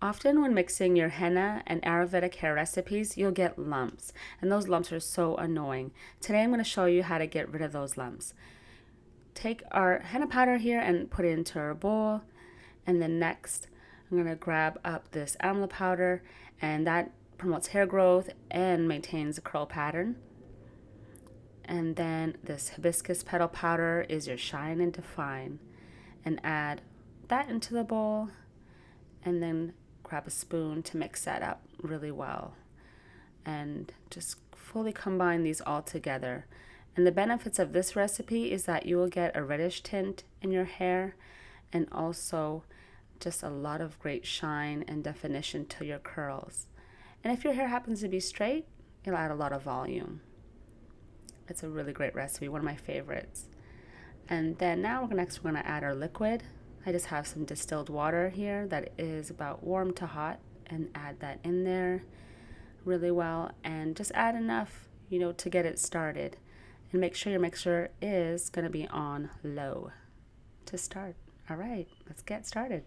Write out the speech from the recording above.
Often when mixing your henna and Ayurvedic hair recipes, you'll get lumps, and those lumps are so annoying. Today I'm going to show you how to get rid of those lumps. Take our henna powder here and put it into our bowl, and then next I'm going to grab up this amla powder, and that promotes hair growth and maintains a curl pattern. And then this hibiscus petal powder is your shine and define, and add that into the bowl, and then grab a spoon to mix that up really well and just fully combine these all together. And the benefits of this recipe is that you will get a reddish tint in your hair and also just a lot of great shine and definition to your curls. And if your hair happens to be straight, it'll add a lot of volume. It's a really great recipe, one of my favorites. And then now we're going to add our liquid. I just have some distilled water here that is about warm to hot, and add that in there really well, and just add enough, to get it started. And make sure your mixer is going to be on low to start. All right, let's get started.